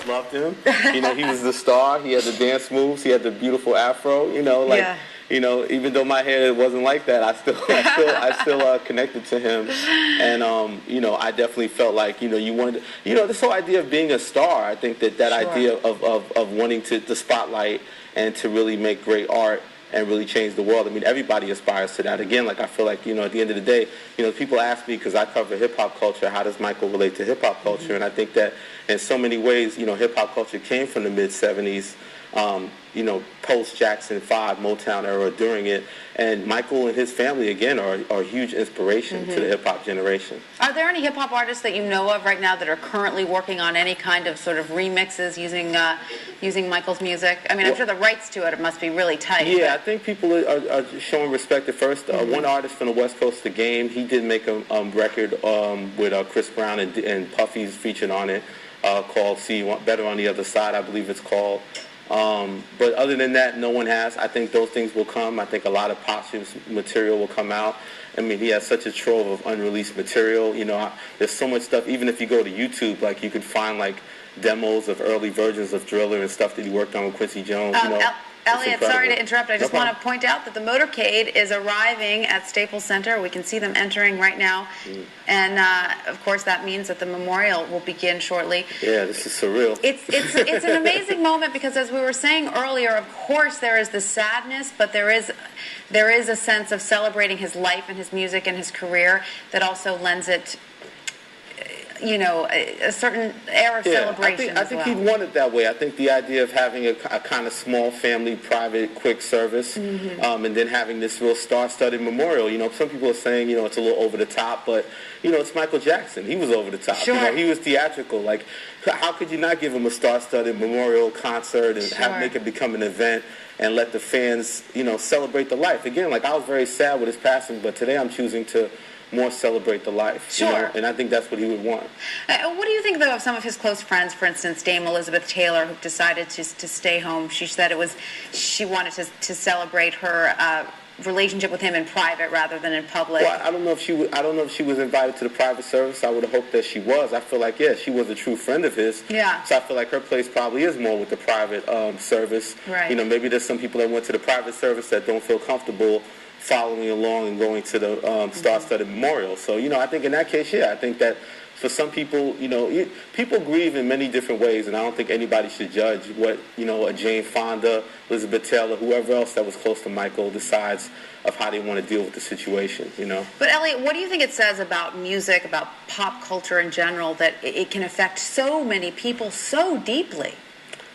loved him. You know, he was the star. He had the dance moves. He had the beautiful afro. You know, like. Yeah. You know, even though my hair wasn't like that, I still connected to him, and you know, I definitely felt like, you know, you wanted, you know, this whole idea of being a star. I think that sure. idea of wanting the spotlight and to really make great art and really change the world. I mean, everybody aspires to that. Again, like I feel like, you know, at the end of the day, you know, people ask me, because I cover hip hop culture, how does Michael relate to hip hop culture? Mm-hmm. And I think that in so many ways, you know, hip hop culture came from the mid '70s. You know, post-Jackson 5, Motown era, during it. And Michael and his family, again, are a huge inspiration mm-hmm. to the hip-hop generation. Are there any hip-hop artists that you know of right now that are currently working on any kind of sort of remixes using Michael's music? I mean, I'm sure the rights to it must be really tight. Yeah, I think people are showing respect at first. Mm-hmm. One artist from the West Coast of the Game, he did make a record with Chris Brown and Puffy's featured on it called See You Want Better on the Other Side, I believe it's called. But other than that, no one has. I think those things will come. I think a lot of posthumous material will come out. I mean, he has such a trove of unreleased material. You know, there's so much stuff. Even if you go to YouTube, like, you can find, like, demos of early versions of Driller and stuff that he worked on with Quincy Jones. You know, Elliot, sorry to interrupt. I just want to point out that the motorcade is arriving at Staples Center. We can see them entering right now. Mm. And, of course, that means that the memorial will begin shortly. Yeah, this is surreal. It's an amazing moment because, as we were saying earlier, of course there is the sadness, but there is a sense of celebrating his life and his music and his career that also lends it, you know, a certain air of celebration. I think he wanted that way. I think the idea of having a kind of small family, private, quick service, mm-hmm. And then having this real star-studded memorial. You know, some people are saying, you know, it's a little over the top, but, you know, it's Michael Jackson. He was over the top. Sure. You know, he was theatrical. Like, how could you not give him a star-studded memorial concert and make it become an event and let the fans, you know, celebrate the life? Again, like, I was very sad with his passing, but today I'm choosing to more celebrate the life. Sure. You know? And I think that's what he would want. What do you think, though, of some of his close friends, for instance, Dame Elizabeth Taylor, who decided to stay home? She said she wanted to celebrate her relationship with him in private rather than in public. Well, I don't know if she was invited to the private service. I would have hoped that she was. I feel like, yeah, she was a true friend of his. Yeah. So I feel like her place probably is more with the private service. Right. You know, maybe there's some people that went to the private service that don't feel comfortable following along and going to the star-studded memorial. So, you know, I think in that case, yeah, I think that for some people, you know, people grieve in many different ways, and I don't think anybody should judge what, you know, a Jane Fonda, Elizabeth Taylor, whoever else that was close to Michael decides of how they want to deal with the situation, you know. But, Elliot, what do you think it says about music, about pop culture in general, that it can affect so many people so deeply?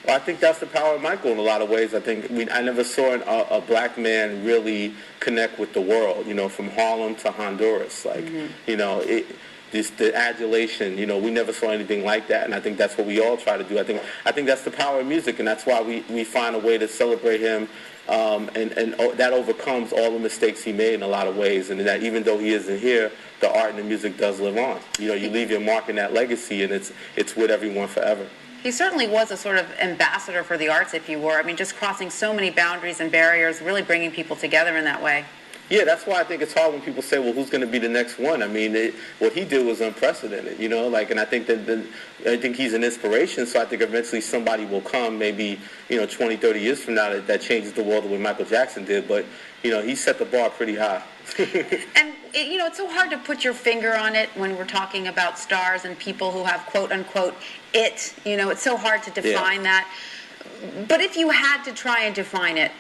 Well, I think that's the power of Michael in a lot of ways. I never saw a black man really connect with the world, you know, from Harlem to Honduras. Like, mm-hmm. you know, the adulation, you know, we never saw anything like that, and I think that's what we all try to do. I think that's the power of music, and that's why we find a way to celebrate him, and that overcomes all the mistakes he made in a lot of ways, and that even though he isn't here, the art and the music does live on. You know, you leave your mark in that legacy, and it's with everyone forever. He certainly was a sort of ambassador for the arts, if you were. I mean, just crossing so many boundaries and barriers, really bringing people together in that way. Yeah, that's why I think it's hard when people say, well, who's going to be the next one? I mean, what he did was unprecedented, you know, like, and I think I think he's an inspiration, so I think eventually somebody will come, maybe, you know, 20, 30 years from now that changes the world the way Michael Jackson did, but, you know, he set the bar pretty high. And, you know, it's so hard to put your finger on it when we're talking about stars and people who have, quote, unquote, it. You know, it's so hard to define that. But if you had to try and define it,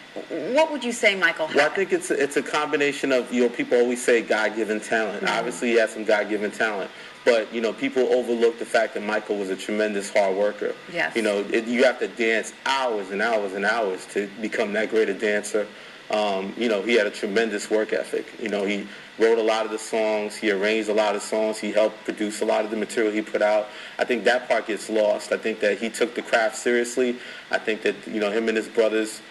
what would you say Michael had? Well, I think it's a combination of, you know, people always say God-given talent. Mm-hmm. Obviously, he has some God-given talent. But, you know, people overlook the fact that Michael was a tremendous hard worker. Yes. You know, you have to dance hours and hours and hours to become that great a dancer. You know, he had a tremendous work ethic. You know, he wrote a lot of the songs. He arranged a lot of songs. He helped produce a lot of the material he put out. I think that part gets lost. I think that he took the craft seriously. I think that, you know, him and his brothers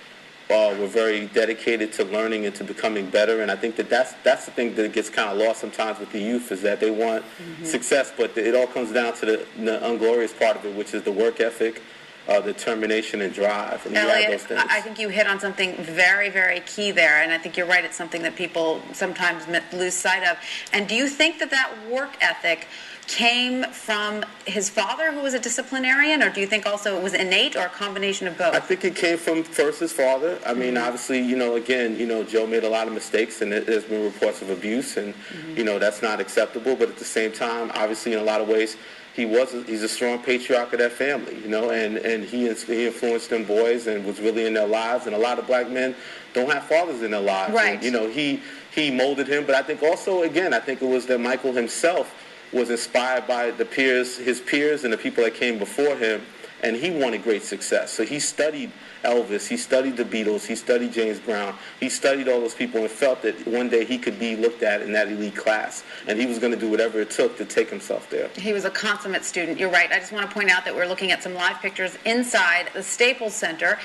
were very dedicated to learning and to becoming better. And I think that that's the thing that gets kind of lost sometimes with the youth, is that they want success, but it all comes down to the unglorious part of it, which is the work ethic determination and drive. And Elliot, he had those things. I think you hit on something very, very key there, and I think you're right. It's something that people sometimes lose sight of. And do you think that that work ethic came from his father, who was a disciplinarian, or do you think also it was innate, or a combination of both? I think it came from first his father. I mean, obviously, again, Joe made a lot of mistakes, and there's been reports of abuse, and that's not acceptable. But at the same time, obviously, in a lot of ways, he's a strong patriarch of that family, and he influenced them boys and was really in their lives. And a lot of black men don't have fathers in their lives. Right. And, he molded him. But I think also, again, I think it was that Michael himself was inspired by his peers and the people that came before him, and he wanted great success. So he studied Elvis, he studied the Beatles, he studied James Brown, he studied all those people and felt that one day he could be looked at in that elite class, and he was going to do whatever it took to take himself there. He was a consummate student. You're right. I just want to point out that we're looking at some live pictures inside the Staples Center.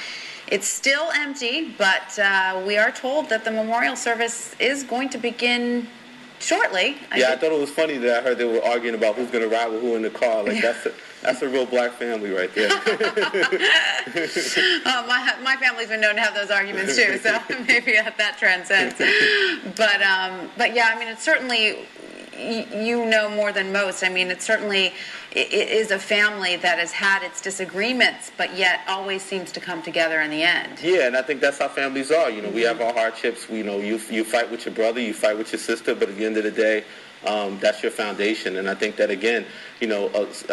It's still empty, but we are told that the memorial service is going to begin shortly. I thought it was funny that I heard they were arguing about who's going to ride with who in the car. Like, that's a real black family right there. My family's been known to have those arguments too, so maybe that transcends. But yeah, I mean, it's certainly, more than most. I mean, it is a family that has had its disagreements, but yet always seems to come together in the end. Yeah, and I think that's how families are. We have our hardships. You fight with your brother, you fight with your sister, but at the end of the day, that's your foundation. And I think that, again, I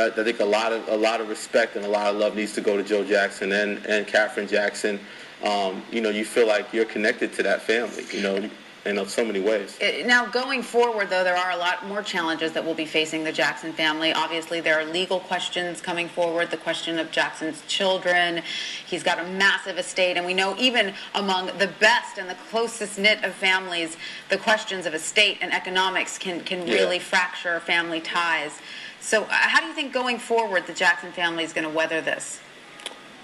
think a lot of respect and a lot of love needs to go to Joe Jackson and Katherine Jackson. You feel like you're connected to that family, in so many ways. Now, going forward, though, there are a lot more challenges that will be facing the Jackson family. Obviously, there are legal questions coming forward, the question of Jackson's children. He's got a massive estate, and we know even among the best and the closest knit of families, the questions of estate and economics can really fracture family ties. So how do you think going forward the Jackson family is going to weather this?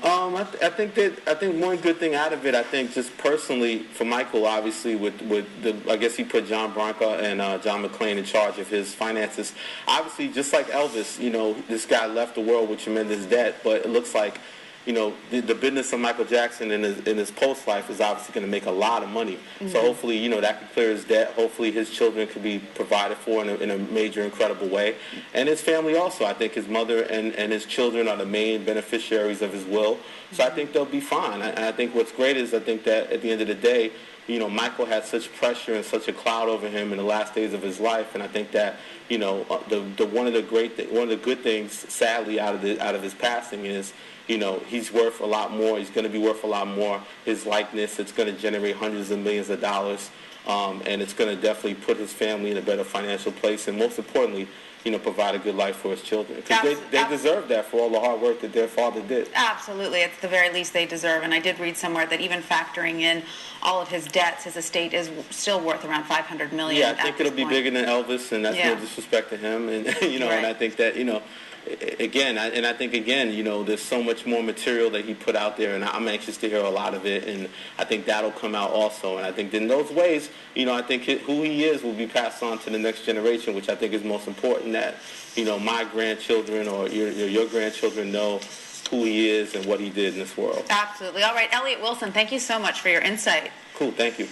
I think one good thing out of it, I think just personally for Michael, obviously I guess he put John Branca and John McClain in charge of his finances. Obviously, just like Elvis, this guy left the world with tremendous debt, but it looks like, the business of Michael Jackson in his post life is obviously going to make a lot of money. So hopefully, that could clear his debt. Hopefully, his children could be provided for in a major, incredible way. And his family also. I think his mother and his children are the main beneficiaries of his will. So I think they'll be fine. And I think what's great is I think that at the end of the day, Michael had such pressure and such a cloud over him in the last days of his life, and I think that one of the good things, sadly, out of his passing is he's worth a lot more. He's going to be worth a lot more. His likeness, it's going to generate hundreds of millions of dollars, and it's going to definitely put his family in a better financial place, and most importantly, provide a good life for his children. Because they deserve that for all the hard work that their father did. Absolutely. It's the very least they deserve. And I did read somewhere that even factoring in all of his debts, his estate is still worth around $500 million. Yeah, I think it'll be bigger than Elvis, and that's no disrespect to him. And, right. And I think that, there's so much more material that he put out there, and I'm anxious to hear a lot of it, and I think that'll come out also. And I think in those ways, I think who he is will be passed on to the next generation, which I think is most important, that, my grandchildren or your grandchildren know who he is and what he did in this world. Absolutely. All right, Elliot Wilson, thank you so much for your insight. Cool, thank you.